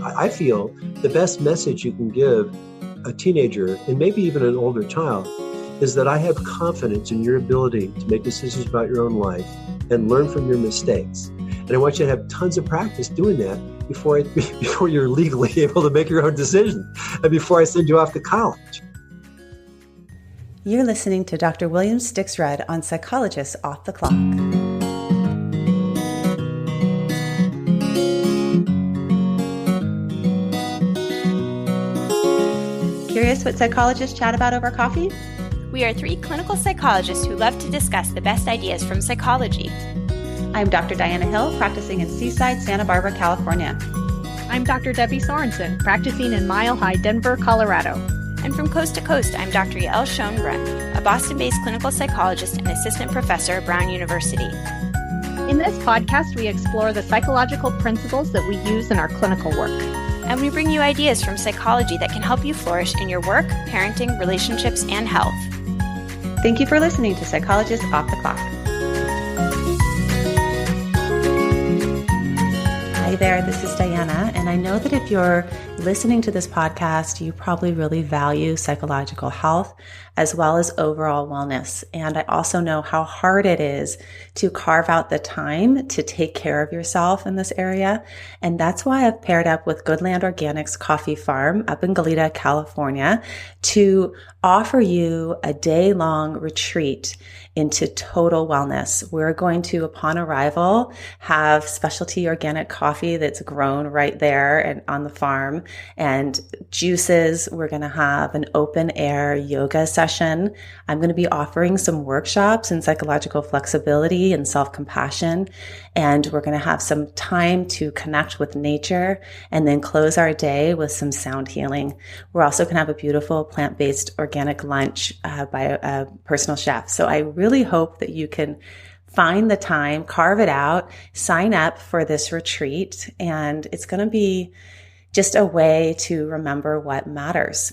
I feel the best message you can give a teenager, and maybe even an older child, is that I have confidence in your ability to make decisions about your own life and learn from your mistakes. And I want you to have tons of practice doing that before you're legally able to make your own decision and before I send you off to college. You're listening to Dr. William Stixrud on Psychologists Off the Clock. Curious what psychologists chat about over coffee? We are three clinical psychologists who love to discuss the best ideas from psychology. I'm Dr. Diana Hill, practicing in Seaside, Santa Barbara, California. I'm Dr. Debbie Sorensen, practicing in Mile High, Denver, Colorado. And from coast to coast, I'm Dr. Yael Schoenbrunn, a Boston-based clinical psychologist and assistant professor at Brown University. In this podcast, we explore the psychological principles that we use in our clinical work. And we bring you ideas from psychology that can help you flourish in your work, parenting, relationships, and health. Thank you for listening to Psychologists Off the Clock. Hi there, this is Diana, and I know that if you're listening to this podcast, you probably really value psychological health as well as overall wellness. And I also know how hard it is to carve out the time to take care of yourself in this area. And that's why I've paired up with Goodland Organics Coffee Farm up in Goleta, California, to offer you a day-long retreat into total wellness. We're going to, upon arrival, have specialty organic coffee that's grown right there and on the farm, and juices. We're going to have an open air yoga session. I'm going to be offering some workshops in psychological flexibility and self-compassion. And we're going to have some time to connect with nature and then close our day with some sound healing. We're also going to have a beautiful plant-based organic lunch by a personal chef. So I really hope that you can find the time, carve it out, sign up for this retreat. And it's going to be just a way to remember what matters.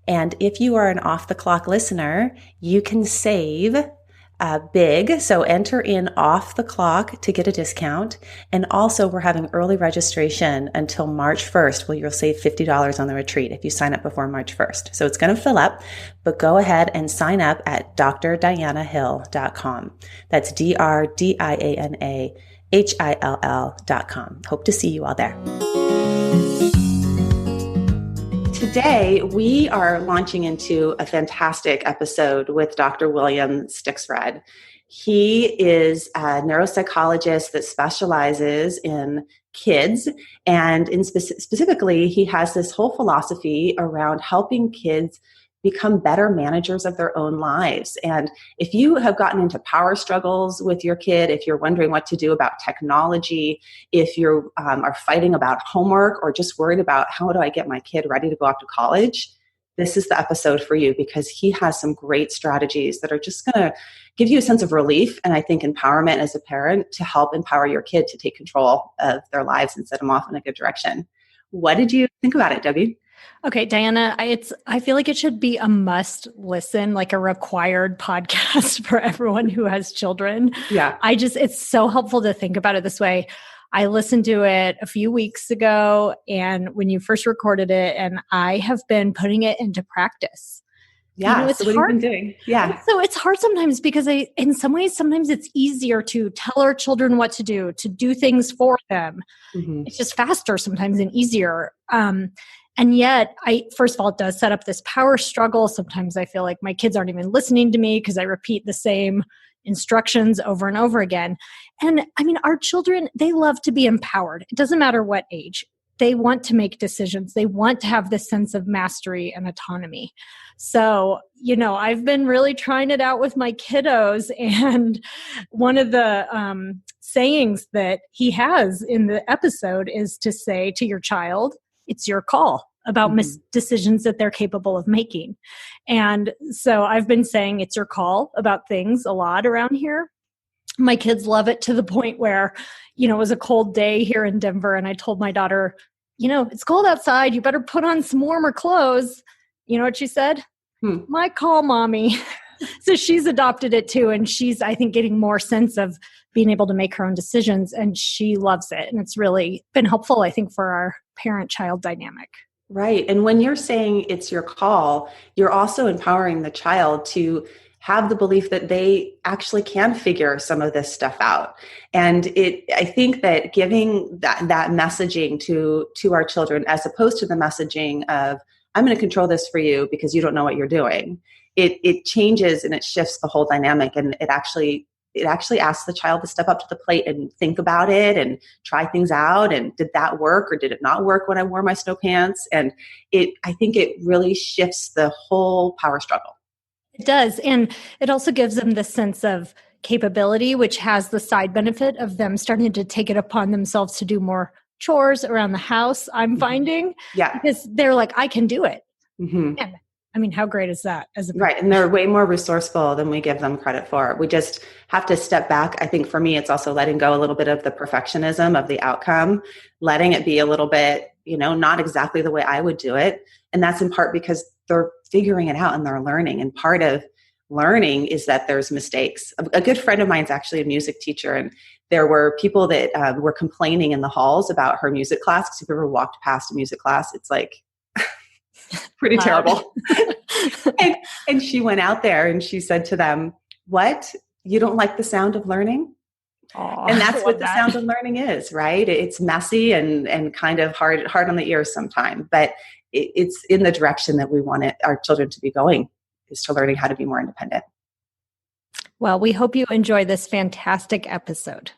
And if you are an off the clock listener, you can save big. So enter in off the clock to get a discount. And also we're having early registration until March 1st, where you'll save $50 on the retreat if you sign up before March 1st. So it's going to fill up, but go ahead and sign up at drdianahill.com. That's DRDIANAHILL.com. Hope to see you all there. Today, we are launching into a fantastic episode with Dr. William Stixrud. He is a neuropsychologist that specializes in kids, and specifically, he has this whole philosophy around helping kids become better managers of their own lives. And if you have gotten into power struggles with your kid, if you're wondering what to do about technology, if you are fighting about homework or just worried about how do I get my kid ready to go off to college, this is the episode for you, because he has some great strategies that are just going to give you a sense of relief and I think empowerment as a parent to help empower your kid to take control of their lives and set them off in a good direction. What did you think about it, Debbie? Okay, Diana, I feel like it should be a must listen, like a required podcast for everyone who has children. Yeah. It's so helpful to think about it this way. I listened to it a few weeks ago and when you first recorded it, and I have been putting it into practice. Yeah. It's so what hard. have you been doing? Yeah. So it's hard sometimes because in some ways, sometimes it's easier to tell our children what to do things for them. Mm-hmm. It's just faster sometimes and easier. And yet, first of all, it does set up this power struggle. Sometimes I feel like my kids aren't even listening to me because I repeat the same instructions over and over again. And I mean, our children, they love to be empowered. It doesn't matter what age. They want to make decisions. They want to have this sense of mastery and autonomy. So, I've been really trying it out with my kiddos. And one of the sayings that he has in the episode is to say to your child, it's your call about decisions that they're capable of making. And so I've been saying it's your call about things a lot around here. My kids love it to the point where, it was a cold day here in Denver and I told my daughter, it's cold outside. You better put on some warmer clothes. You know what she said? My call, mommy. So she's adopted it too. And she's, I think, getting more sense of being able to make her own decisions, and she loves it. And it's really been helpful, I think, for our parent-child dynamic. Right. And when you're saying it's your call, you're also empowering the child to have the belief that they actually can figure some of this stuff out. And I think that giving that messaging to our children, as opposed to the messaging of, I'm going to control this for you because you don't know what you're doing, it changes and it shifts the whole dynamic. And it actually asks the child to step up to the plate and think about it and try things out. And did that work or did it not work when I wore my snow pants? And I think it really shifts the whole power struggle. It does. And it also gives them the sense of capability, which has the side benefit of them starting to take it upon themselves to do more chores around the house, I'm finding. Yeah. Because they're like, I can do it. Mm-hmm. And I mean, how great is that? Right. And they're way more resourceful than we give them credit for. We just have to step back. I think for me, it's also letting go a little bit of the perfectionism of the outcome, letting it be a little bit, not exactly the way I would do it. And that's in part because they're figuring it out and they're learning. And part of learning is that there's mistakes. A good friend of mine is actually a music teacher, and there were people that were complaining in the halls about her music class. Because if you've ever walked past a music class, it's like pretty terrible. and she went out there and she said to them, "What? You don't like the sound of learning?" Aww, and that's what the sound of learning is, right? It's messy and kind of hard on the ears sometimes, but it's in the direction that we want our children to be going, is to learning how to be more independent. Well, we hope you enjoy this fantastic episode.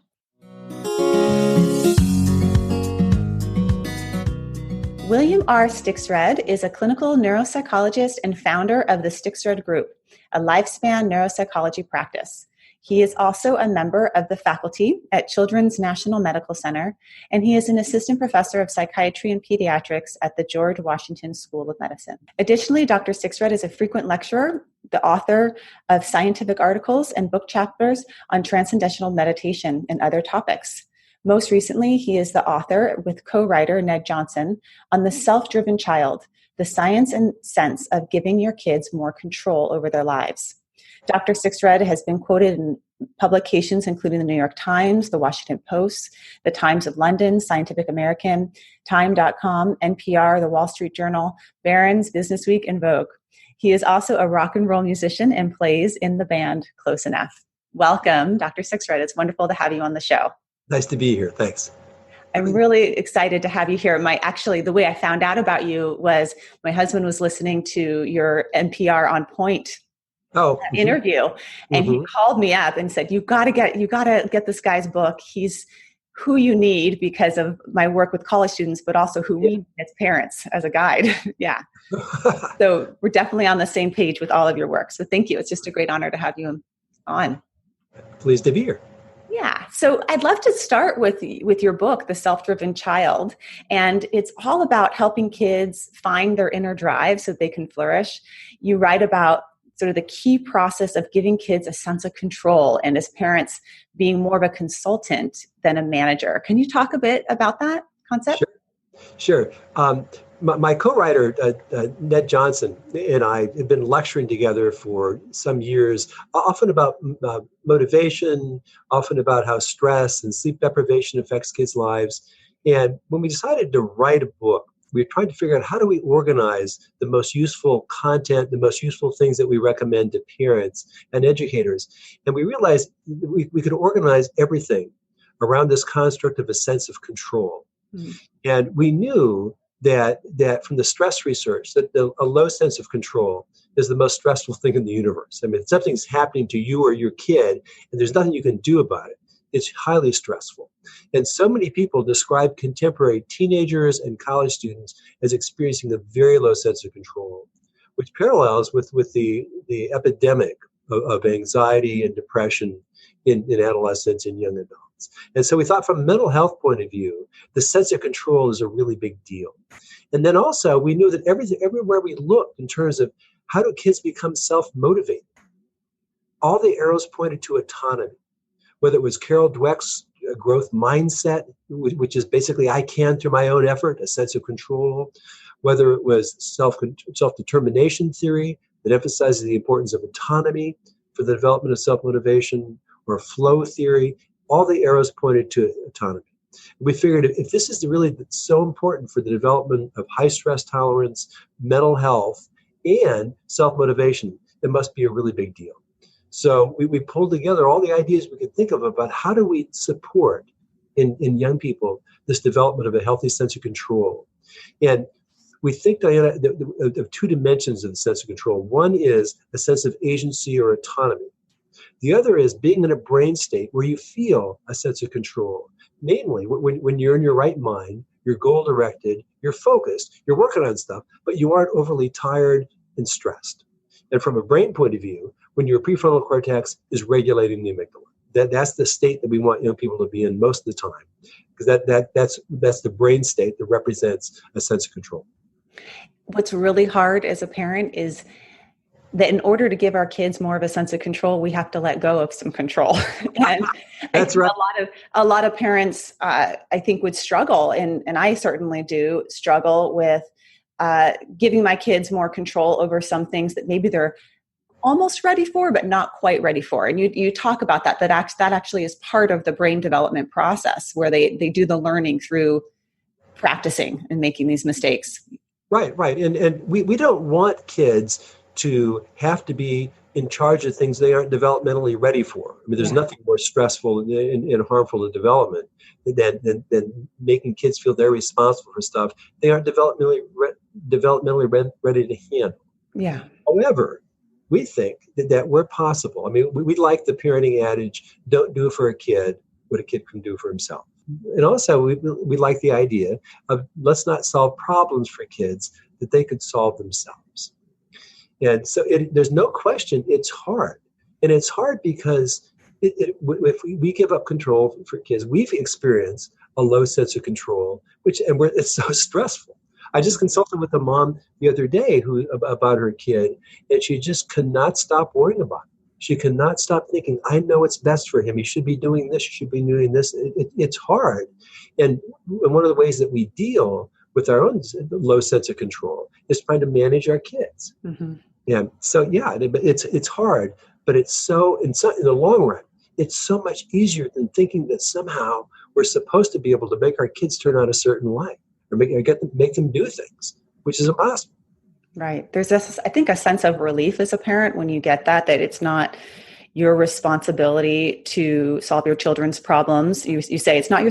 William R. Stixrud is a clinical neuropsychologist and founder of the Stixrud Group, a lifespan neuropsychology practice. He is also a member of the faculty at Children's National Medical Center, and he is an assistant professor of psychiatry and pediatrics at the George Washington School of Medicine. Additionally, Dr. Stixrud is a frequent lecturer, the author of scientific articles and book chapters on transcendental meditation and other topics. Most recently, he is the author, with co-writer Ned Johnson, on The Self-Driven Child, the science and sense of giving your kids more control over their lives. Dr. Stixrud has been quoted in publications including the New York Times, the Washington Post, the Times of London, Scientific American, Time.com, NPR, the Wall Street Journal, Barron's, Business Week, and Vogue. He is also a rock and roll musician and plays in the band Close Enough. Welcome, Dr. Stixrud. It's wonderful to have you on the show. Nice to be here. Thanks. I'm really excited to have you here. The way I found out about you was my husband was listening to your NPR On Point interview, and he called me up and said, you got to get this guy's book. He's who you need because of my work with college students, but also who we need as parents as a guide. Yeah. So we're definitely on the same page with all of your work. So thank you. It's just a great honor to have you on. Pleased to be here. Yeah. So I'd love to start with your book, The Self-Driven Child. And it's all about helping kids find their inner drive so they can flourish. You write about sort of the key process of giving kids a sense of control, and as parents being more of a consultant than a manager. Can you talk a bit about that concept? Sure. My co-writer, Ned Johnson, and I have been lecturing together for some years, often about motivation, often about how stress and sleep deprivation affects kids' lives. And when we decided to write a book, we were trying to figure out how do we organize the most useful content, the most useful things that we recommend to parents and educators. And we realized we could organize everything around this construct of a sense of control. Mm-hmm. And we knew that from the stress research, that a low sense of control is the most stressful thing in the universe. I mean, if something's happening to you or your kid, and there's nothing you can do about it, it's highly stressful. And so many people describe contemporary teenagers and college students as experiencing a very low sense of control, which parallels with the epidemic of anxiety and depression in adolescents and young adults. And so we thought from a mental health point of view, the sense of control is a really big deal. And then also we knew that everywhere we looked in terms of how do kids become self-motivated, all the arrows pointed to autonomy. Whether it was Carol Dweck's growth mindset, which is basically I can through my own effort, a sense of control, whether it was self-determination theory that emphasizes the importance of autonomy for the development of self-motivation, or flow theory, all the arrows pointed to autonomy. We figured if this is really so important for the development of high stress tolerance, mental health, and self-motivation, it must be a really big deal. So we pulled together all the ideas we could think of about how do we support in young people this development of a healthy sense of control. And we think, Diana, of two dimensions of the sense of control. One is a sense of agency or autonomy. The other is being in a brain state where you feel a sense of control. Namely, when you're in your right mind, you're goal-directed, you're focused, you're working on stuff, but you aren't overly tired and stressed. And from a brain point of view, when your prefrontal cortex is regulating the amygdala, that's the state that we want young people to be in most of the time, because that's the brain state that represents a sense of control. What's really hard as a parent is that in order to give our kids more of a sense of control, we have to let go of some control. And that's right. A lot of parents, I think, would struggle, and I certainly do struggle with giving my kids more control over some things that maybe they're almost ready for, but not quite ready for. And you talk about that actually is part of the brain development process, where they do the learning through practicing and making these mistakes. Right. And we don't want kids to have to be in charge of things they aren't developmentally ready for. I mean, there's nothing more stressful and harmful to development than making kids feel they're responsible for stuff they aren't developmentally ready to handle. Yeah. However, we think that we're possible. I mean, we like the parenting adage, don't do for a kid what a kid can do for himself. And also, we like the idea of let's not solve problems for kids that they could solve themselves. And so there's no question it's hard. And it's hard because if we give up control for kids, we've experienced a low sense of control, it's so stressful. I just consulted with a mom the other day about her kid, and she just could not stop worrying about it. She cannot stop thinking, I know what's best for him. He should be doing this. He should be doing this. It's hard. And one of the ways that we deal with our own low sense of control is trying to manage our kids. Mm-hmm. And so, it's hard, but it's so in the long run, it's so much easier than thinking that somehow we're supposed to be able to make our kids turn out a certain way or make them do things, which is impossible. Right. There's I think a sense of relief as a parent when you get that it's not your responsibility to solve your children's problems. You say it's not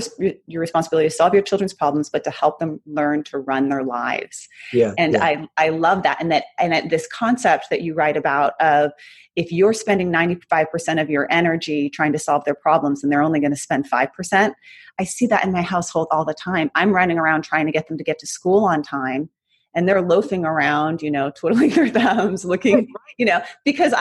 your responsibility to solve your children's problems, but to help them learn to run their lives. Yeah. And I love that. And this concept that you write about of if you're spending 95% of your energy trying to solve their problems and they're only going to spend 5%, I see that in my household all the time. I'm running around trying to get them to get to school on time, and they're loafing around, twiddling their thumbs, looking, because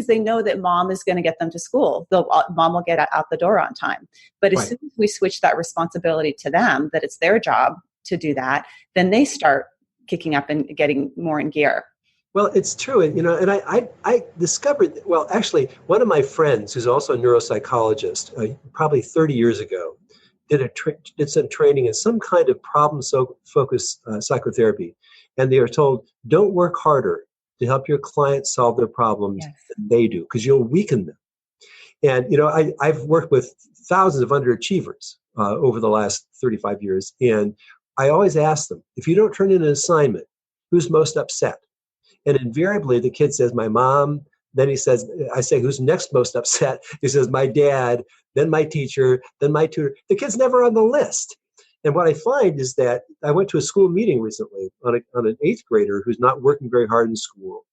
they know that mom is going to get them to school. Mom will get out the door on time. But as soon as we switch that responsibility to them, that it's their job to do that, then they start kicking up and getting more in gear. Well, it's true. And I discovered, actually, one of my friends who's also a neuropsychologist, probably 30 years ago, did some training in some kind of problem-focused psychotherapy. And they are told, don't work harder to help your clients solve their problems than they do, because you'll weaken them. And, I've worked with thousands of underachievers over the last 35 years. And I always ask them, if you don't turn in an assignment, who's most upset? And invariably, the kid says, my mom. Then I say, who's next most upset? He says, my dad, then my teacher, then my tutor. The kid's never on the list. And what I find is that I went to a school meeting recently on an 8th grader who's not working very hard in school.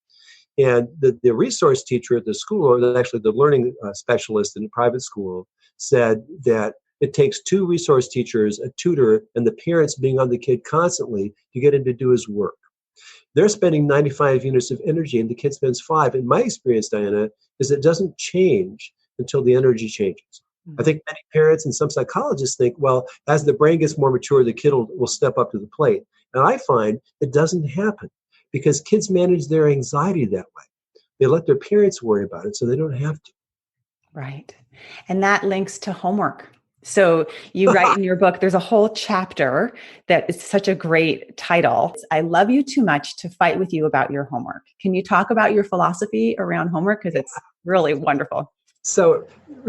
And the resource teacher at the school, or actually the learning specialist in the private school, said that it takes 2 resource teachers, a tutor, and the parents being on the kid constantly to get him to do his work. They're spending 95 units of energy and the kid spends 5. And my experience, Diana, is it doesn't change until the energy changes. I think many parents and some psychologists think, well, as the brain gets more mature, the kid will step up to the plate. And I find it doesn't happen because kids manage their anxiety that way. They let their parents worry about it so they don't have to. Right. And that links to homework. So you write in your book, there's a whole chapter that is such a great title. I love you too much to fight with you about your homework. Can you talk about your philosophy around homework? Because it's really wonderful. So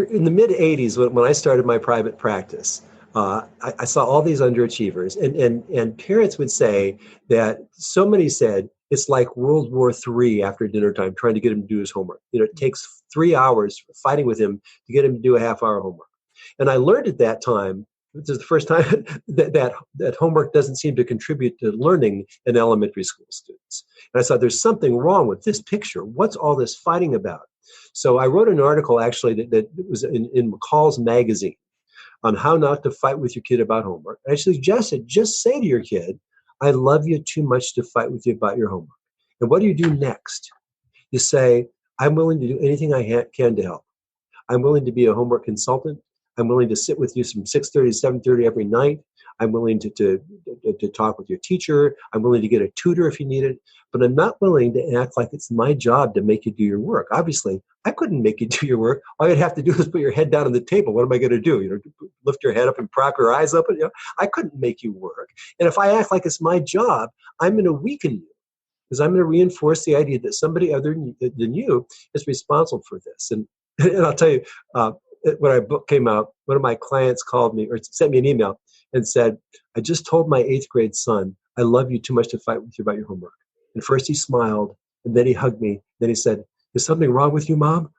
in the mid 80s, when I started my private practice, I saw all these underachievers, and parents would say that so many said it's like World War III after dinner time, trying to get him to do his homework. It takes 3 hours fighting with him to get him to do a half-hour homework. And I learned at that time, this is the first time that homework doesn't seem to contribute to learning in elementary school students. And I thought, there's something wrong with this picture. What's all this fighting about? So I wrote an article actually that was in McCall's magazine on how not to fight with your kid about homework. I suggested just say to your kid, I love you too much to fight with you about your homework. And what do you do next? You say, I'm willing to do anything I can to help. I'm willing to be a homework consultant. I'm willing to sit with you from 6:30 to 7:30 every night. I'm willing to talk with your teacher. I'm willing to get a tutor if you need it. But I'm not willing to act like it's my job to make you do your work. Obviously, I couldn't make you do your work. All you'd have to do is put your head down on the table. What am I going to do? Lift your head up and prop your eyes open? I couldn't make you work. And if I act like it's my job, I'm going to weaken you, because I'm going to reinforce the idea that somebody other than you is responsible for this. And I'll tell you, when our book came out, one of my clients called me or sent me an email and said, I just told my 8th grade son, I love you too much to fight with you about your homework. And first he smiled, and then he hugged me. Then he said, is something wrong with you, Mom?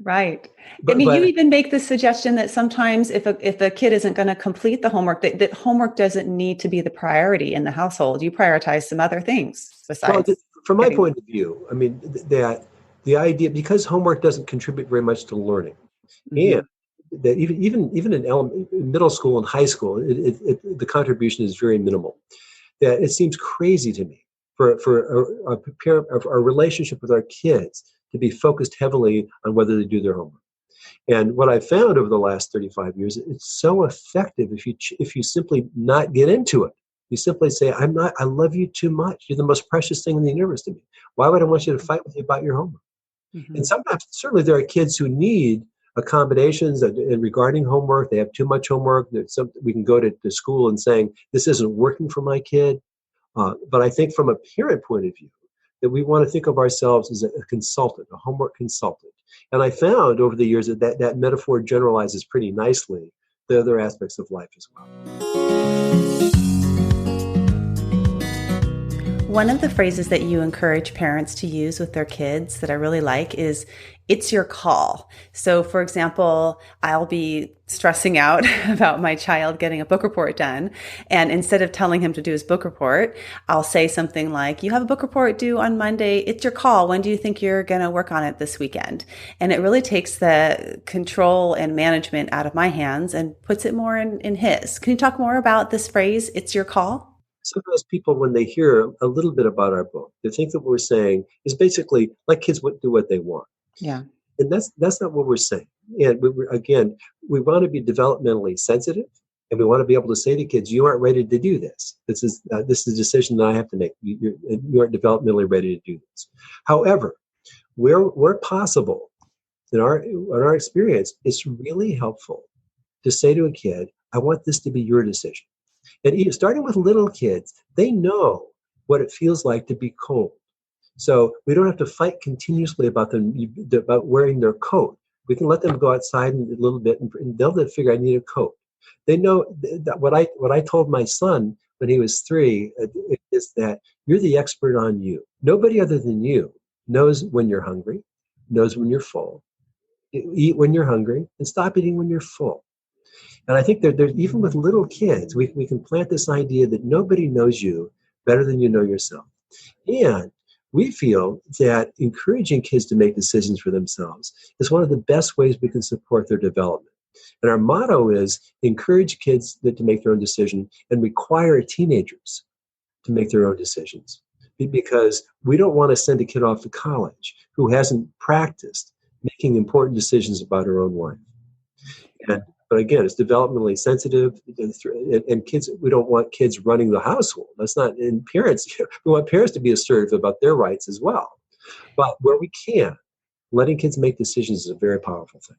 Right. You even make the suggestion that sometimes if a kid isn't going to complete the homework, that homework doesn't need to be the priority in the household. You prioritize some other things besides. Well, from my point of view, I mean, that the idea, because homework doesn't contribute very much to learning, and that even in middle school and high school, the contribution is very minimal. That it seems crazy to me for a relationship with our kids to be focused heavily on whether they do their homework. And what I found over the last 35 years, it's so effective if you simply not get into it. You simply say, I love you too much. You're the most precious thing in the universe to me. Why would I want you to fight with you about your homework? Mm-hmm. And sometimes, certainly there are kids who need accommodations regarding homework. They have too much homework. We can go to school and saying, this isn't working for my kid. But I think from a parent point of view, that we want to think of ourselves as a consultant, a homework consultant. And I found over the years that metaphor generalizes pretty nicely the other aspects of life as well. One of the phrases that you encourage parents to use with their kids that I really like is, it's your call. So for example, I'll be stressing out about my child getting a book report done. And instead of telling him to do his book report, I'll say something like, you have a book report due on Monday. It's your call. When do you think you're going to work on it this weekend? And it really takes the control and management out of my hands and puts it more in his. Can you talk more about this phrase, it's your call? Sometimes people, when they hear a little bit about our book, they think that what we're saying is basically let kids do what they want. Yeah. And that's not what we're saying. And we want to be developmentally sensitive, and we want to be able to say to kids, you aren't ready to do this. This is a decision that I have to make. You aren't developmentally ready to do this. However, where possible, in our experience, it's really helpful to say to a kid, I want this to be your decision. And starting with little kids, they know what it feels like to be cold. So we don't have to fight continuously about wearing their coat. We can let them go outside a little bit, and they'll figure I need a coat. They know that what I told my son when he was 3 is that you're the expert on you. Nobody other than you knows when you're hungry, knows when you're full. Eat when you're hungry, and stop eating when you're full. And I think there's even with little kids, we can plant this idea that nobody knows you better than you know yourself. And we feel that encouraging kids to make decisions for themselves is one of the best ways we can support their development. And our motto is encourage kids to make their own decision and require teenagers to make their own decisions. Because we don't want to send a kid off to college who hasn't practiced making important decisions about her own life. But again, it's developmentally sensitive, and kids. We don't want kids running the household. That's not. And parents, we want parents to be assertive about their rights as well. But where we can, letting kids make decisions is a very powerful thing.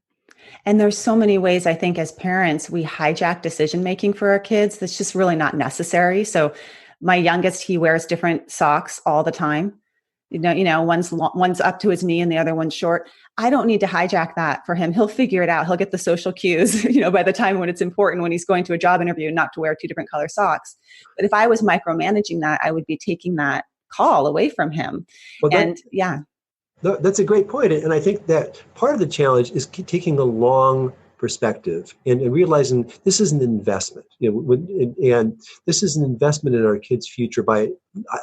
And there's so many ways, I think, as parents, we hijack decision making for our kids. That's just really not necessary. So, my youngest, he wears different socks all the time. one's up to his knee and the other one's short. I don't need to hijack that for him. He'll figure it out. He'll get the social cues, by the time when it's important, when he's going to a job interview, not to wear 2 different color socks. But if I was micromanaging that, I would be taking that call away from him. That's a great point. And I think that part of the challenge is taking a long perspective and realizing this is an investment, and this is an investment in our kids' future.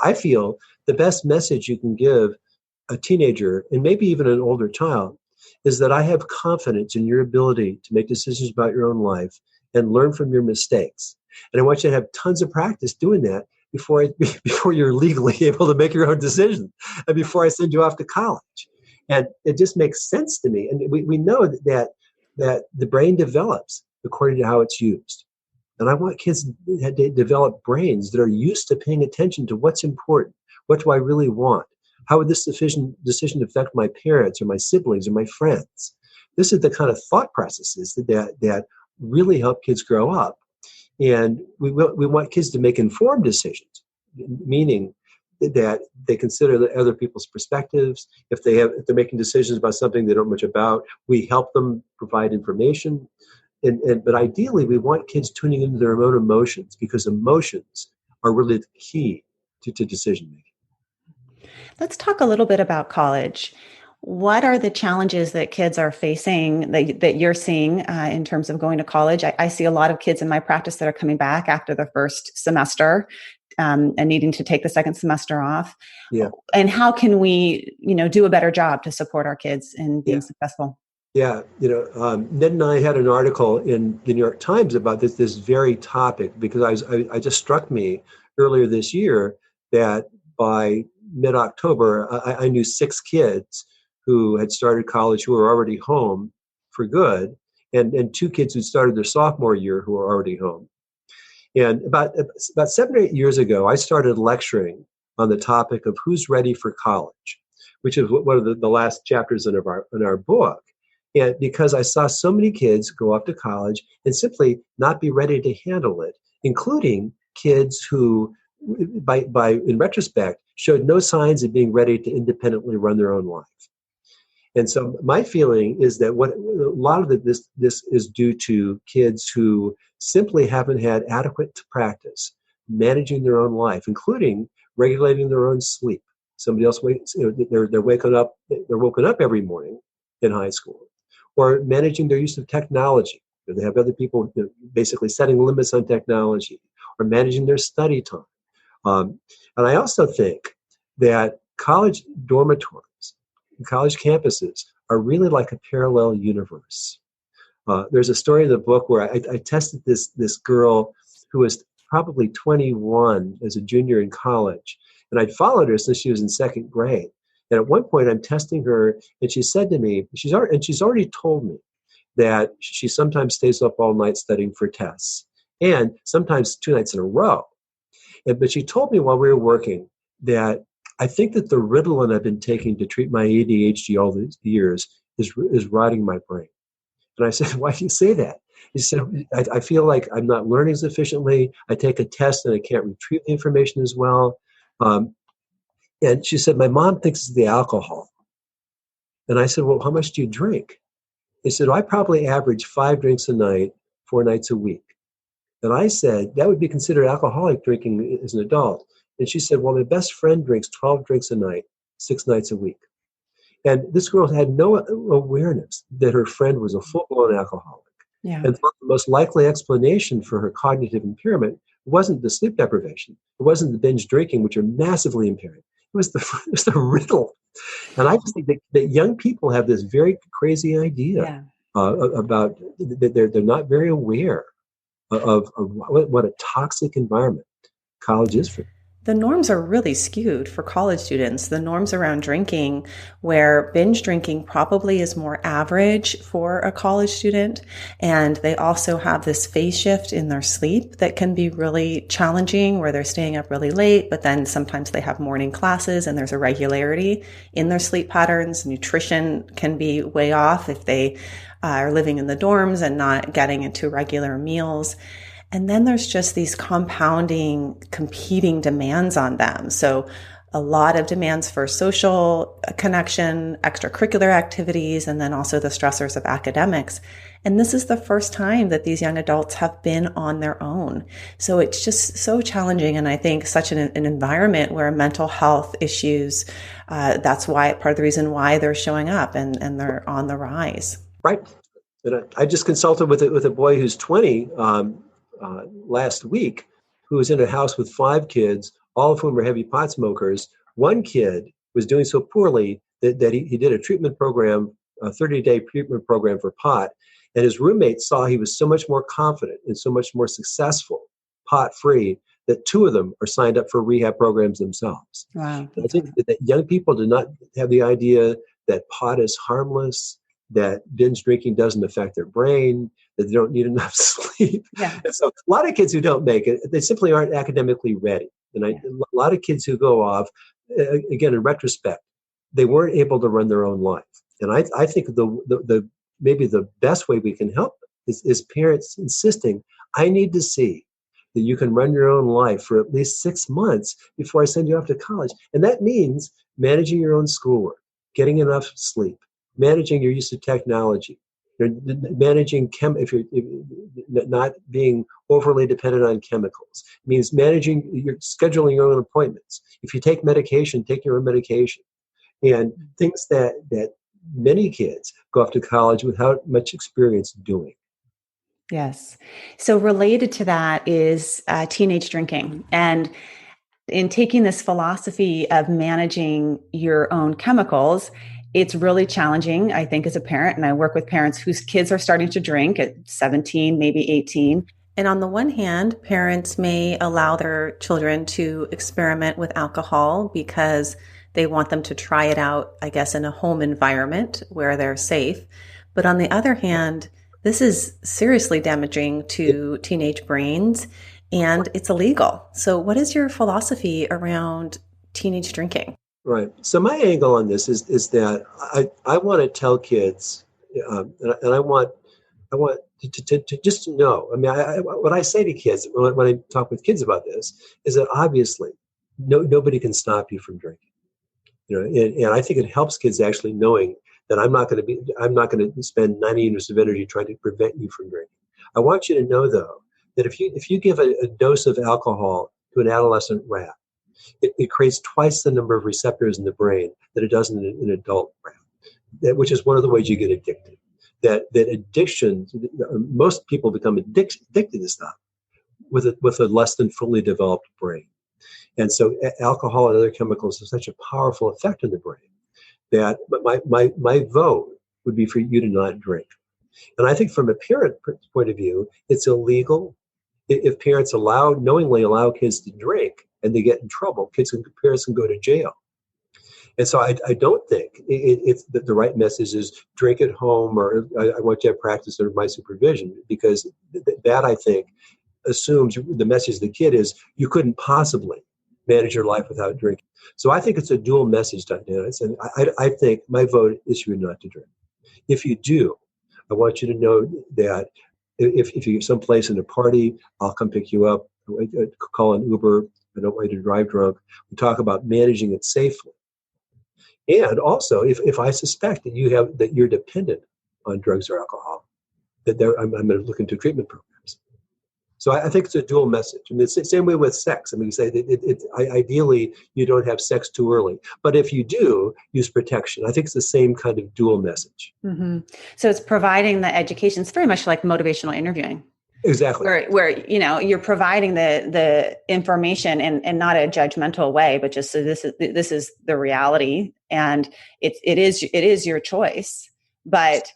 I feel the best message you can give a teenager and maybe even an older child is that I have confidence in your ability to make decisions about your own life and learn from your mistakes. And I want you to have tons of practice doing that before you're legally able to make your own decisions and before I send you off to college. And it just makes sense to me. And we know that the brain develops according to how it's used. And I want kids to develop brains that are used to paying attention to what's important. What do I really want? How would this decision affect my parents or my siblings or my friends? This is the kind of thought processes that really help kids grow up. And we want kids to make informed decisions, meaning that they consider the other people's perspectives. If they're making decisions about something they don't know much about, we help them provide information. But ideally, we want kids tuning into their own emotions, because emotions are really the key to decision making. Let's talk a little bit about college. What are the challenges that kids are facing that you're seeing in terms of going to college? I see a lot of kids in my practice that are coming back after the first semester and needing to take the second semester off. Yeah. And how can we, do a better job to support our kids in being successful? Yeah. Ned and I had an article in the New York Times about this very topic, because I just struck me earlier this year that by mid-October, I knew 6 kids who had started college who were already home for good, and 2 kids who started their sophomore year who were already home. And about 7 or 8 years ago, I started lecturing on the topic of who's ready for college, which is one of the last chapters in our book. And because I saw so many kids go off to college and simply not be ready to handle it, including kids who, in retrospect, showed no signs of being ready to independently run their own life. And so my feeling is that a lot of this is due to kids who simply haven't had adequate practice managing their own life, including regulating their own sleep. Somebody else they're woken up every morning in high school, or managing their use of technology. They have other people basically setting limits on technology, or managing their study time. And I also think that college dormitories, college campuses are really like a parallel universe. There's a story in the book where I tested this girl who was probably 21 as a junior in college, and I'd followed her since she was in 2nd grade. And at one point, I'm testing her, and she said to me, she's already told me that she sometimes stays up all night studying for tests, and sometimes 2 nights in a row. But she told me while we were working that I think that the Ritalin I've been taking to treat my ADHD all these years is rotting my brain. And I said, why do you say that? She said, I feel like I'm not learning sufficiently. I take a test and I can't retrieve the information as well. And she said, my mom thinks it's the alcohol. And I said, well, how much do you drink? He said, I probably average 5 drinks a night, 4 nights a week. And I said, that would be considered alcoholic drinking as an adult. And she said, well, my best friend drinks 12 drinks a night, 6 nights a week. And this girl had no awareness that her friend was a full-blown alcoholic. Yeah. And thought the most likely explanation for her cognitive impairment wasn't the sleep deprivation. It wasn't the binge drinking, which are massively impairing. It was the riddle. And I just think that young people have this very crazy idea about that they're not very aware of what a toxic environment college is for them. The norms are really skewed for college students. The norms around drinking, where binge drinking probably is more average for a college student. And they also have this phase shift in their sleep that can be really challenging, where they're staying up really late, but then sometimes they have morning classes and there's a regularity in their sleep patterns. Nutrition can be way off if they are living in the dorms and not getting into regular meals. And then there's just these compounding, competing demands on them. So a lot of demands for social connection, extracurricular activities, and then also the stressors of academics. And this is the first time that these young adults have been on their own. So it's just so challenging. And I think such an environment where mental health issues, that's why part of the reason why they're showing up and they're on the rise. Right. And I just consulted with a boy who's 20 last week, who was in a house with 5 kids, all of whom were heavy pot smokers. One kid was doing so poorly that he did a treatment program, a 30-day treatment program for pot. And his roommate saw he was so much more confident and so much more successful, pot-free, that 2 of them are signed up for rehab programs themselves. Wow. I think that young people do not have the idea that pot is harmless, that binge drinking doesn't affect their brain, that they don't need enough sleep. Yeah. And so a lot of kids who don't make it, they simply aren't academically ready. And a lot of kids who go off, again, in retrospect, they weren't able to run their own life. And I think the maybe the best way we can help them is parents insisting, I need to see that you can run your own life for at least 6 months before I send you off to college. And that means managing your own schoolwork, getting enough sleep, managing your use of technology, managing if you're not being overly dependent on chemicals. It means scheduling your own appointments. If you take medication, take your own medication. And things that many kids go off to college without much experience doing. Yes. So related to that is teenage drinking. And in taking this philosophy of managing your own chemicals, it's really challenging, I think, as a parent. And I work with parents whose kids are starting to drink at 17, maybe 18. And on the one hand, parents may allow their children to experiment with alcohol because they want them to try it out, I guess, in a home environment where they're safe. But on the other hand, this is seriously damaging to teenage brains, and it's illegal. So what is your philosophy around teenage drinking? Right. So my angle on this is that I want to tell kids, and I want to just to know. I mean, what I say to kids when I talk with kids about this is that obviously nobody can stop you from drinking. And I think it helps kids actually knowing that I'm not going to spend 90 units of energy trying to prevent you from drinking. I want you to know, though, that if you give a dose of alcohol to an adolescent rat, it creates twice the number of receptors in the brain that it does in an adult rat, which is one of the ways you get addicted. That addiction, most people become addicted to stuff with a less than fully developed brain. And so alcohol and other chemicals have such a powerful effect on the brain that my vote would be for you to not drink. And I think from a parent point of view, it's illegal if parents knowingly allow kids to drink and they get in trouble. Parents can go to jail. And so I don't think it's the right message is drink at home or I want you to practice under my supervision, because that I think assumes the message of the kid is you couldn't possibly manage your life without drinking. So I think it's a dual message, Diana. And I think my vote is for you not to drink. If you do, I want you to know that if you're someplace in a party, I'll come pick you up, call an Uber. I don't want you to drive drunk. We talk about managing it safely. And also, if I suspect that you're dependent on drugs or alcohol, I'm going to look into treatment programs. So I think it's a dual message. I mean, it's the same way with sex. I mean, you say ideally you don't have sex too early, but if you do, use protection. I think it's the same kind of dual message. Mm-hmm. So it's providing the education. It's very much like motivational interviewing. Exactly. Where you're providing the information in not a judgmental way, but just so this is the reality, and it is your choice. But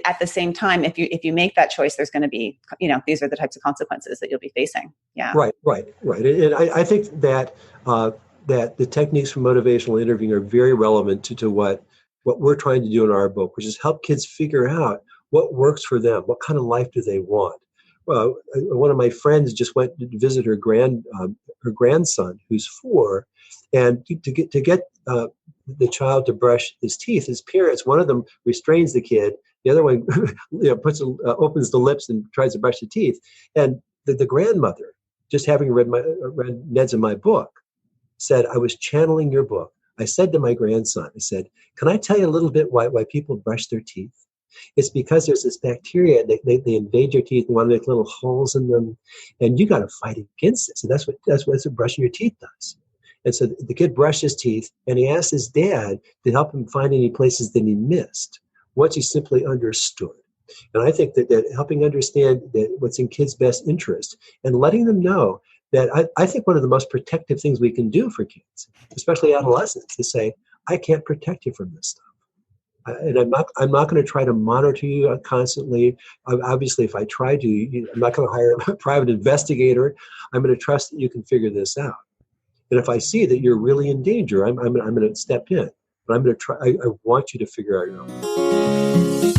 at the same time, if you make that choice, there's going to be these are the types of consequences that you'll be facing. Yeah. Right. And I think that the techniques from motivational interviewing are very relevant to what we're trying to do in our book, which is help kids figure out what works for them, what kind of life do they want. Well, one of my friends just went to visit her grandson, who's 4, and to get the child to brush his teeth, his parents, one of them restrains the kid, the other one opens the lips and tries to brush the teeth, and the grandmother, just having read Ned's in my book, said, I was channeling your book. I said to my grandson, I said, can I tell you a little bit why people brush their teeth? It's because there's this bacteria, they invade your teeth and want to make little holes in them, and you got to fight against it. So that's what brushing your teeth does. And so the kid brushed his teeth, and he asked his dad to help him find any places that he missed once he simply understood. And I think that helping understand that what's in kids' best interest and letting them know that I think one of the most protective things we can do for kids, especially adolescents, is say, I can't protect you from this stuff. And I'm not going to try to monitor you constantly. Obviously, if I try to, I'm not going to hire a private investigator. I'm going to trust that you can figure this out. And if I see that you're really in danger, I'm going to step in. But I'm going to try. I want you to figure out your own.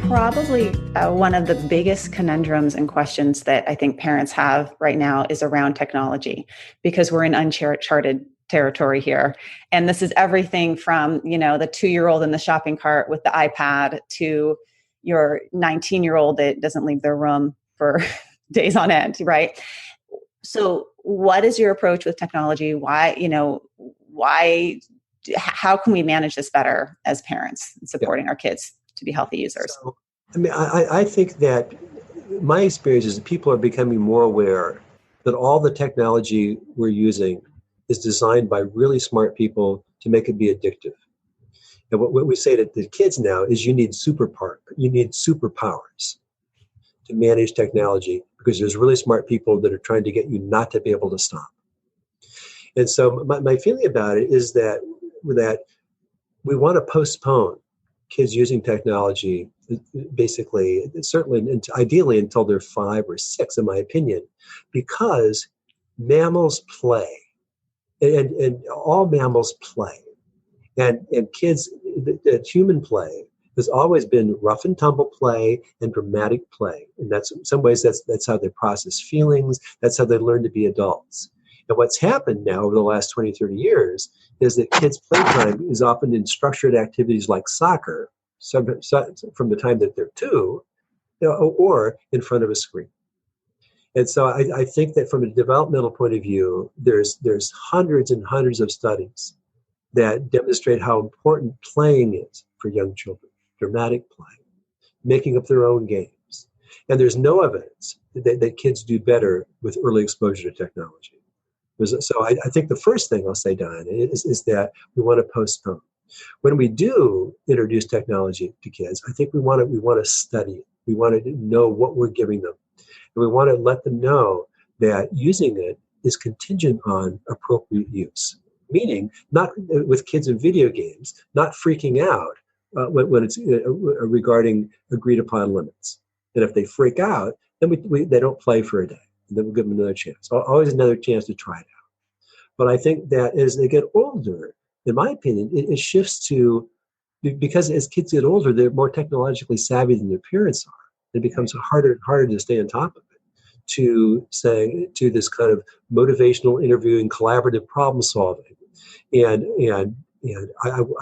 Probably one of the biggest conundrums and questions that I think parents have right now is around technology, because we're in uncharted territory here. And this is everything from, the 2-year-old in the shopping cart with the iPad to your 19-year-old that doesn't leave their room for days on end, right? So what is your approach with technology? How can we manage this better as parents in supporting our kids to be healthy users? So, I think that my experience is that people are becoming more aware that all the technology we're using is designed by really smart people to make it be addictive. And what we say to the kids now is you need superpowers to manage technology, because there's really smart people that are trying to get you not to be able to stop. And so my feeling about it is that we want to postpone kids using technology, basically, certainly, ideally until they're 5 or 6, in my opinion, because mammals play, and all mammals play, and kids, that human play has always been rough and tumble play and dramatic play, and that's in some ways that's how they process feelings. That's how they learn to be adults. And what's happened now over the last 20, 30 years is that kids' playtime is often in structured activities like soccer, from the time that they're 2, or in front of a screen. And so I think that from a developmental point of view, there's hundreds and hundreds of studies that demonstrate how important playing is for young children. Dramatic play, making up their own games. And there's no evidence that kids do better with early exposure to technology. So I think the first thing I'll say, Diana, is that we want to postpone. When we do introduce technology to kids, I think we want to study it. We want to know what we're giving them. And we want to let them know that using it is contingent on appropriate use. Meaning, not with kids in video games, not freaking out when it's regarding agreed upon limits. And if they freak out, then they don't play for a day. And then we'll give them another chance. Always another chance to try it out. But I think that as they get older, in my opinion, it shifts to, because as kids get older, they're more technologically savvy than their parents are. It becomes harder and harder to stay on top of it, to this kind of motivational interviewing, collaborative problem solving. And I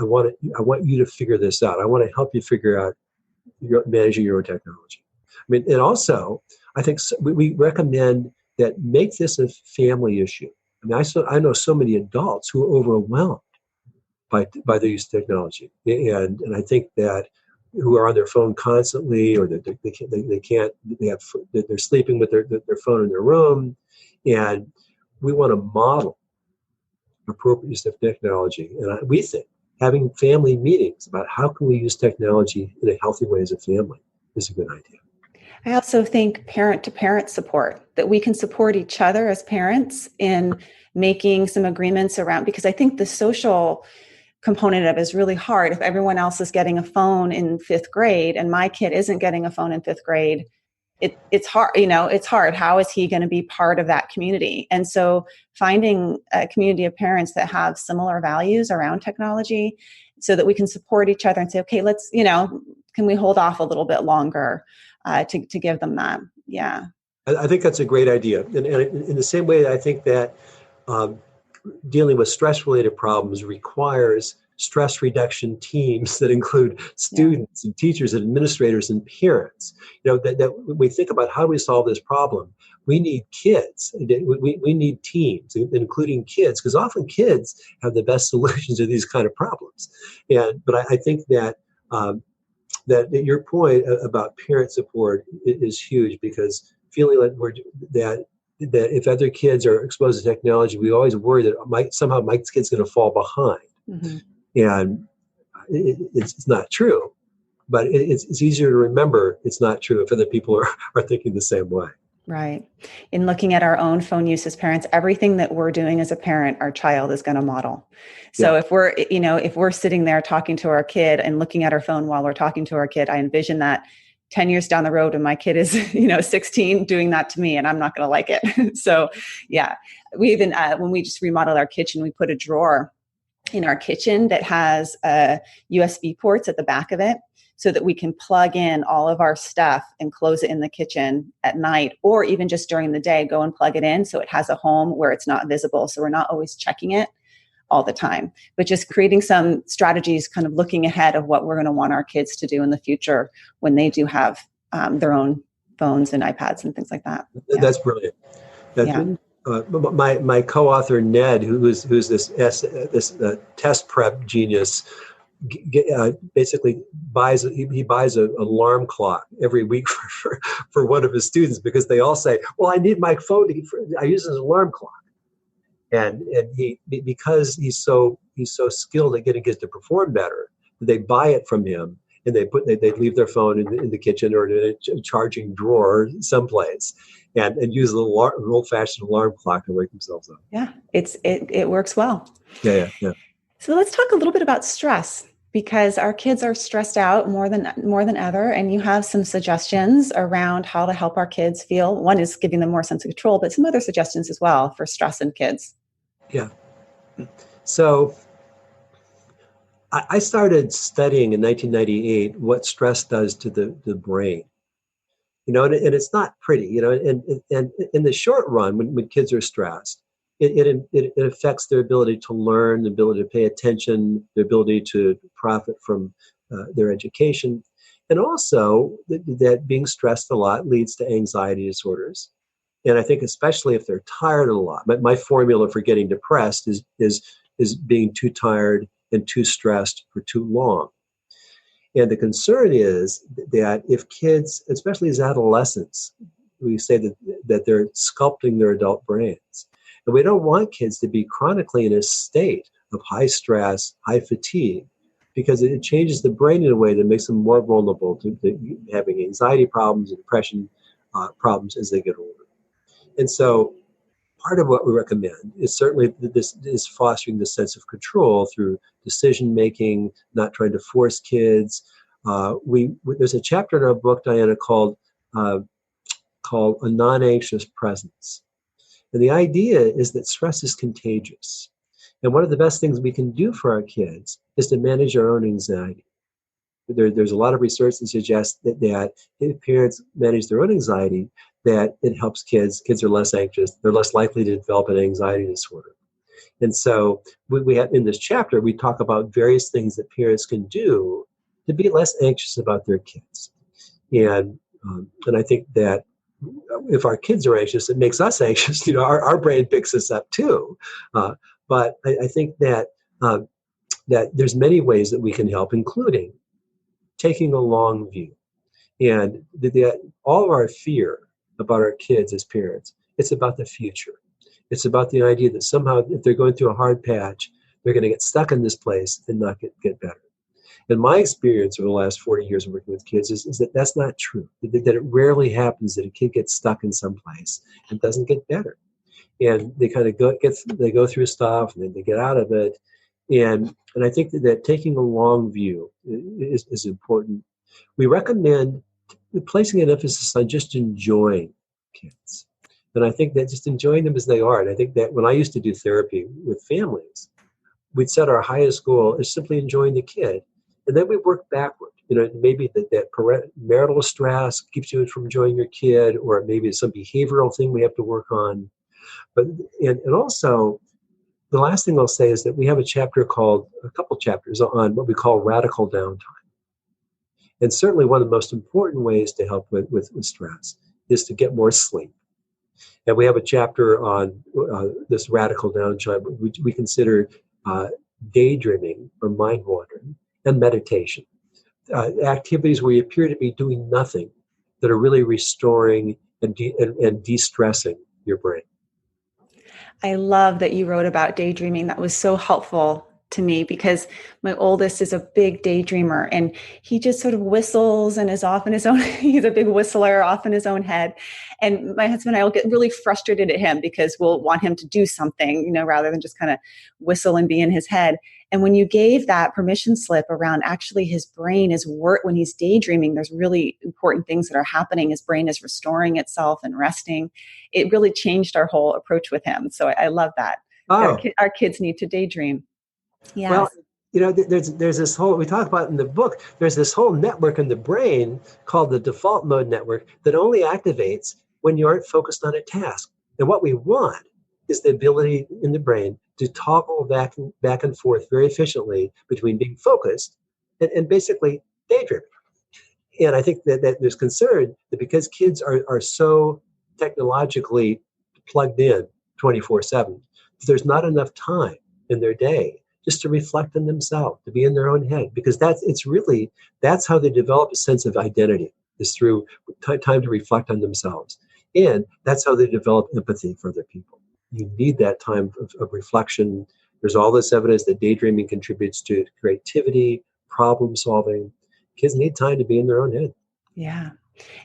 want you to figure this out. I want to help you figure out managing your own technology. I mean, and also, I think we recommend that make this a family issue. I mean, I know so many adults who are overwhelmed by the use of technology, and I think that who are on their phone constantly, or that they're sleeping with their phone in their room, and we want to model appropriate use of technology. And we think having family meetings about how can we use technology in a healthy way as a family is a good idea. I also think parent-to-parent support, that we can support each other as parents in making some agreements around, because I think the social component of it is really hard. If everyone else is getting a phone in 5th grade and my kid isn't getting a phone in 5th grade, it's hard. It's hard. How is he going to be part of that community? And so finding a community of parents that have similar values around technology so that we can support each other and say, okay, let's, can we hold off a little bit longer to give them that? Yeah. I think that's a great idea. And in the same way, I think that dealing with stress-related problems requires stress reduction teams that include students and teachers and administrators and parents. That when we think about how do we solve this problem, we need kids. We need teams, including kids, because often kids have the best solutions to these kind of problems. But I think that your point about parent support is huge, because feeling like that if other kids are exposed to technology, we always worry that somehow my kid's going to fall behind. Mm-hmm. And it's not true. But it's easier to remember it's not true if other people are thinking the same way. Right. In looking at our own phone use as parents, everything that we're doing as a parent, our child is going to model. So if we're sitting there talking to our kid and looking at our phone while we're talking to our kid, I envision that 10 years down the road when my kid is, 16 doing that to me, and I'm not going to like it. So we even, when we just remodeled our kitchen, we put a drawer in our kitchen that has USB ports at the back of it, so that we can plug in all of our stuff and close it in the kitchen at night, or even just during the day, go and plug it in so it has a home where it's not visible. So we're not always checking it all the time, but just creating some strategies, kind of looking ahead of what we're going to want our kids to do in the future when they do have their own phones and iPads and things like that. Yeah. That's brilliant. My co-author Ned, who's this test prep genius, basically buys an alarm clock every week for one of his students, because they all say, well, I need my phone I use it as an alarm clock. And he, because he's so skilled at getting kids to perform better, they buy it from him, and they leave their phone in the kitchen or in a charging drawer someplace, and use an old-fashioned alarm clock to wake themselves up. Yeah, it works well. Yeah. So let's talk a little bit about stress, because our kids are stressed out more than ever, and you have some suggestions around how to help our kids feel. One is giving them more sense of control, but some other suggestions as well for stress in kids. Yeah. So I started studying in 1998 what stress does to the brain. And it's not pretty, and in the short run, when kids are stressed, it affects their ability to learn, the ability to pay attention, the ability to profit from their education. And also that being stressed a lot leads to anxiety disorders. And I think especially if they're tired a lot. My formula for getting depressed is being too tired and too stressed for too long. And the concern is that if kids, especially as adolescents, we say that they're sculpting their adult brains. And we don't want kids to be chronically in a state of high stress, high fatigue, because it changes the brain in a way that makes them more vulnerable to having anxiety problems and depression problems as they get older. And so part of what we recommend is certainly this is fostering this sense of control through decision-making, not trying to force kids. There's a chapter in our book, Diana, called A Non-Anxious Presence. And the idea is that stress is contagious. And one of the best things we can do for our kids is to manage our own anxiety. There's a lot of research that suggests that if parents manage their own anxiety, that it helps kids. Kids are less anxious. They're less likely to develop an anxiety disorder. And so we have in this chapter, we talk about various things that parents can do to be less anxious about their kids. And I think that if our kids are anxious, it makes us anxious. Our brain picks us up too. But I think that there's many ways that we can help, including taking a long view. And all of our fear about our kids as parents, it's about the future. It's about the idea that somehow if they're going through a hard patch, they're going to get stuck in this place and not get better. And my experience over the last 40 years of working with kids is that that's not true, that it rarely happens that a kid gets stuck in some place and doesn't get better. And they kind of go through stuff and then they get out of it. And I think that taking a long view is important. We recommend placing an emphasis on just enjoying kids. And I think that just enjoying them as they are. And I think that when I used to do therapy with families, we'd set our highest goal is simply enjoying the kid. And then we work backward. Maybe that marital stress keeps you from enjoying your kid, or maybe it's some behavioral thing we have to work on. And also, the last thing I'll say is that we have a couple chapters on what we call radical downtime. And certainly one of the most important ways to help with stress is to get more sleep. And we have a chapter on this radical downtime, which we consider daydreaming or mind wandering and meditation. Activities where you appear to be doing nothing that are really restoring and de-stressing your brain. I love that you wrote about daydreaming. That was so helpful to me because my oldest is a big daydreamer and he just sort of whistles and is off in his own, he's a big whistler off in his own head. And my husband and I will get really frustrated at him because we'll want him to do something, rather than just kind of whistle and be in his head. And when you gave that permission slip around actually his brain is when he's daydreaming, there's really important things that are happening. His brain is restoring itself and resting. It really changed our whole approach with him. So I love that. Oh. Our kids need to daydream. Yes. Well, there's this whole, we talk about in the book, there's this whole network in the brain called the default mode network that only activates when you aren't focused on a task. And what we want is the ability in the brain to toggle back and forth very efficiently between being focused and basically daydreaming. And I think that there's concern that because kids are so technologically plugged in 24/7, there's not enough time in their day just to reflect on themselves, to be in their own head, because that's how they develop a sense of identity, is through time to reflect on themselves. And that's how they develop empathy for other people. You need that time of reflection. There's all this evidence that daydreaming contributes to creativity, problem solving. Kids need time to be in their own head. Yeah.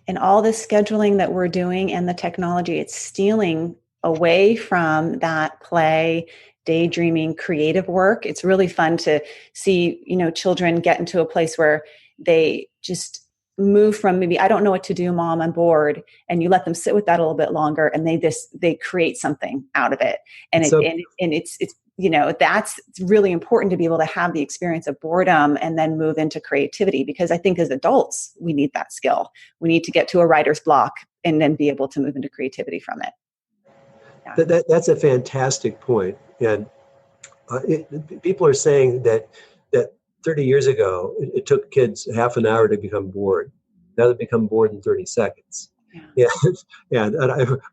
And all the scheduling that we're doing and the technology, it's stealing away from that play, daydreaming, creative work. It's really fun to see, children get into a place where they just move from maybe, I don't know what to do, Mom, I'm bored. And you let them sit with that a little bit longer and they create something out of it. And that's really important to be able to have the experience of boredom and then move into creativity, because I think as adults, we need that skill. We need to get to a writer's block and then be able to move into creativity from it. Yeah. That's a fantastic point. And people are saying that 30 years ago, it took kids half an hour to become bored. Now they become bored in 30 seconds. Yeah. And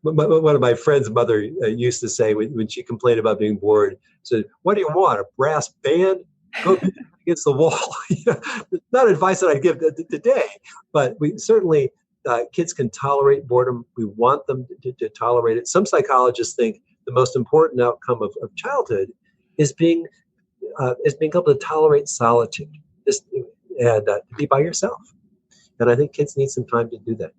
one of my friend's mother used to say when she complained about being bored, said, "What do you want, a brass band? Go against the wall." Not advice that I give today, but we certainly, kids can tolerate boredom. We want them to tolerate it. Some psychologists think the most important outcome of childhood is being able to tolerate solitude, and to be by yourself. And I think kids need some time to do that.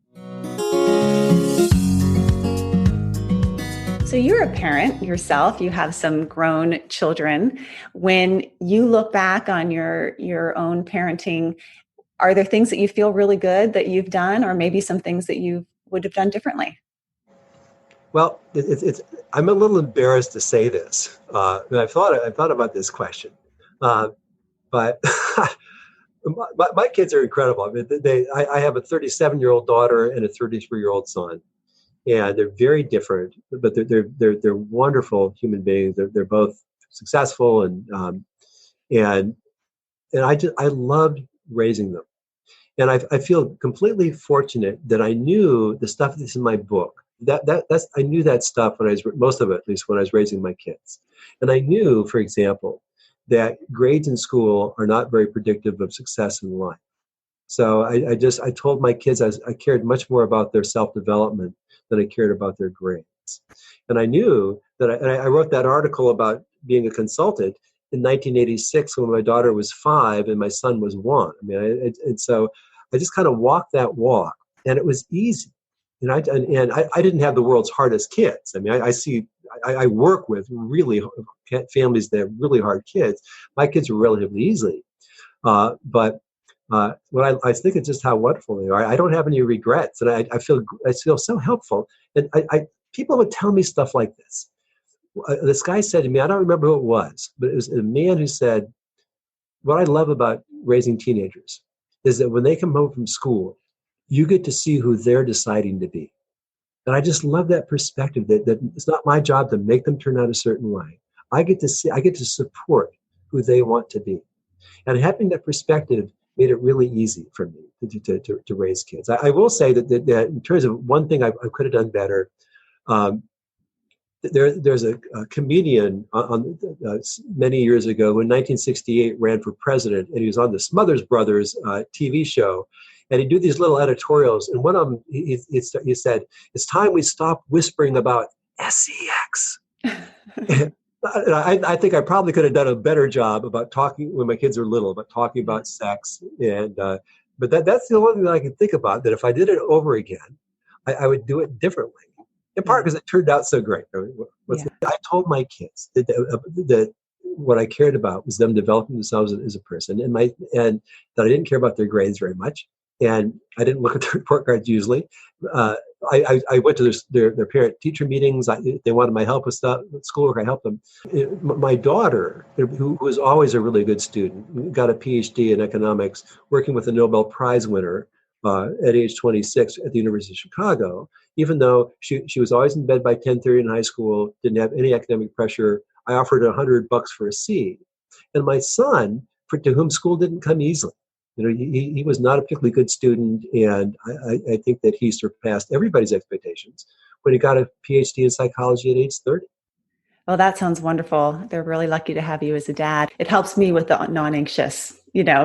So you're a parent yourself. You have some grown children. When you look back on your own parenting, are there things that you feel really good that you've done, or maybe some things that you would have done differently? Well, I'm a little embarrassed to say this. I've thought about this question, but my kids are incredible. I mean, I have a 37-year-old daughter and a 33-year-old son, and they're very different, but they're wonderful human beings. They're both successful, and I loved raising them, and I feel completely fortunate that I knew the stuff that's in my book. I knew that stuff most of it, at least when I was raising my kids. And I knew, for example, that grades in school are not very predictive of success in life. So I told my kids I cared much more about their self-development than I cared about their grades. And I knew that I wrote that article about being a consultant in 1986 when my daughter was 5 and my son was 1. I mean, and so I just kind of walked that walk, and it was easy. And I didn't have the world's hardest kids. I mean, I work with really families that have really hard kids. My kids were relatively easy, but what I think it's just how wonderful they are. I don't have any regrets, and I feel so helpful. And people would tell me stuff like this. This guy said to me, I don't remember who it was, but it was a man who said, "What I love about raising teenagers is that when they come home from school, you get to see who they're deciding to be." And I just love that perspective that it's not my job to make them turn out a certain way. I get to support who they want to be. And having that perspective made it really easy for me to raise kids. I will say that in terms of one thing I could have done better, there's a comedian many years ago who in 1968 ran for president, and he was on the Smothers Brothers TV show. And he'd do these little editorials. And one of them, he said, "It's time we stop whispering about sex." I think I probably could have done a better job about talking when my kids were little, about talking about sex. And but that's the only thing that I can think about, that if I did it over again, I would do it differently. In part because it turned out so great. I told my kids that what I cared about was them developing themselves as a person, and that I didn't care about their grades very much, and I didn't look at their report cards usually. I went to their parent-teacher meetings. They wanted my help with stuff with schoolwork. I helped them. My daughter, who was always a really good student, got a PhD in economics, working with a Nobel Prize winner at age 26 at the University of Chicago. Even though she was always in bed by 10:30 in high school, didn't have any academic pressure, I offered $100 for a C. And my son, to whom school didn't come easily, he was not a particularly good student, and I think that he surpassed everybody's expectations when he got a PhD in psychology at age 30. Well, that sounds wonderful. They're really lucky to have you as a dad. It helps me with the non-anxious,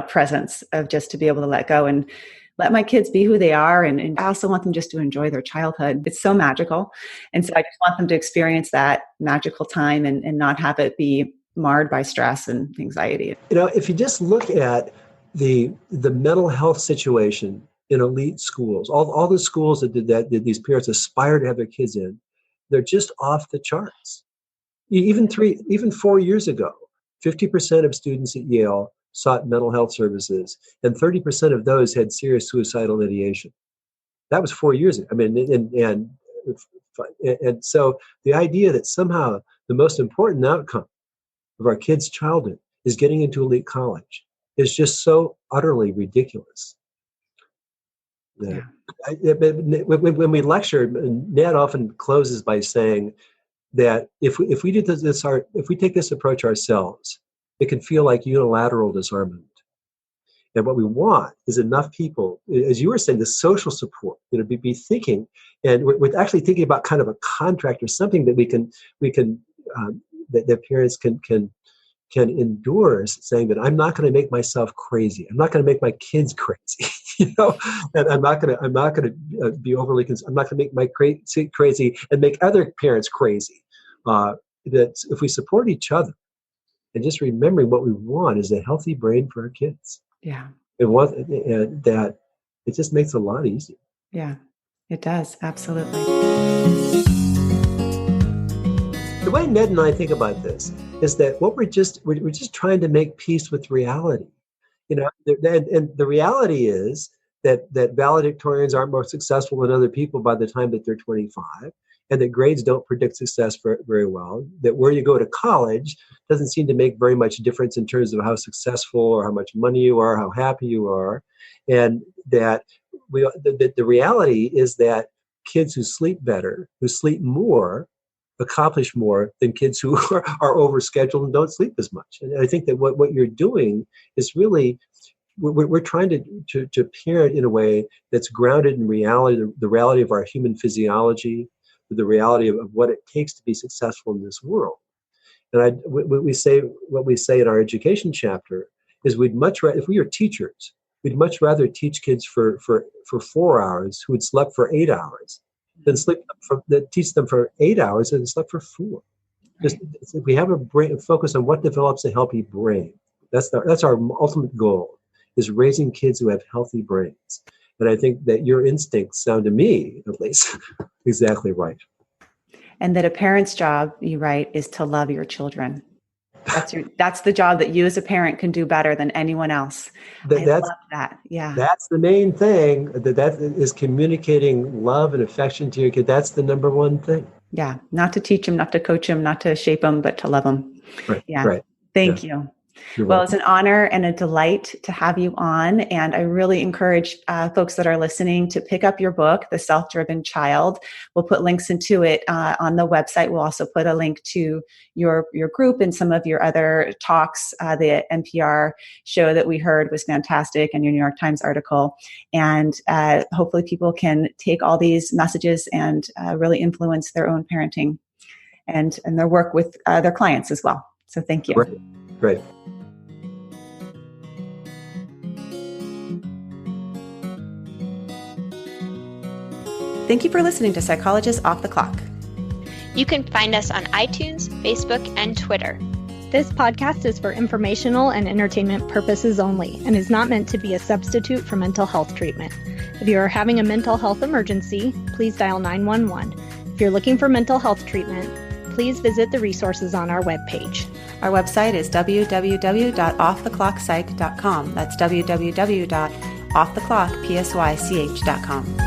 presence of just to be able to let go and let my kids be who they are. And I also want them just to enjoy their childhood. It's so magical. And so I just want them to experience that magical time and not have it be marred by stress and anxiety. If you just look at the mental health situation in elite schools, all the schools that these parents aspire to have their kids in, they're just off the charts. Even 4 years ago, 50% of students at Yale sought mental health services, and 30% of those had serious suicidal ideation. That was 4 years ago. I mean, and so the idea that somehow the most important outcome of our kids' childhood is getting into elite college is just so utterly ridiculous. Yeah. When we lecture, Ned often closes by saying that if we take this approach ourselves, it can feel like unilateral disarmament. And what we want is enough people, as you were saying, the social support, be thinking, and we're actually thinking about kind of a contract or something that we can that parents can endure, saying that I'm not going to make myself crazy. I'm not going to make my kids crazy, and I'm not going to be overly concerned. I'm not going to make my crazy and make other parents crazy. That if we support each other, and just remembering what we want is a healthy brain for our kids. Yeah. That it just makes it a lot easier. Yeah, it does. Absolutely. The way Ned and I think about this is that we're just trying to make peace with reality. And the reality is that valedictorians aren't more successful than other people by the time that they're 25. And that grades don't predict success very well, that where you go to college doesn't seem to make very much difference in terms of how successful or how much money you are, how happy you are, and that the reality is that kids who sleep better, who sleep more, accomplish more than kids who are overscheduled and don't sleep as much. And I think that what you're doing is really, we're trying to parent in a way that's grounded in reality, the reality of our human physiology, the reality of what it takes to be successful in this world. And what we say in our education chapter is we'd much rather, if we were teachers, we'd much rather teach kids for 4 hours who had slept for 8 hours than teach them for 8 hours and slept for 4. Just, we have a focus on what develops a healthy brain. That's our ultimate goal, is raising kids who have healthy brains. And I think that your instincts sound, to me at least, exactly right. And that a parent's job, you write, is to love your children. That's the job that you as a parent can do better than anyone else. I love that. Yeah. That's the main thing. That is communicating love and affection to your kid. That's the number one thing. Yeah. Not to teach them, not to coach them, not to shape them, but to love them. Right. Yeah. Right. Thank you. Well, it's an honor and a delight to have you on. And I really encourage folks that are listening to pick up your book, The Self-Driven Child. We'll put links into it on the website. We'll also put a link to your group and some of your other talks. The NPR show that we heard was fantastic, and your New York Times article. And hopefully people can take all these messages and really influence their own parenting and their work with their clients as well. So thank you. Great. Thank you for listening to Psychologists Off the Clock. You can find us on iTunes, Facebook, and Twitter. This podcast is for informational and entertainment purposes only and is not meant to be a substitute for mental health treatment. If you are having a mental health emergency, please dial 911. If you're looking for mental health treatment, please visit the resources on our webpage. Our website is www.offtheclockpsych.com. That's www.offtheclockpsych.com.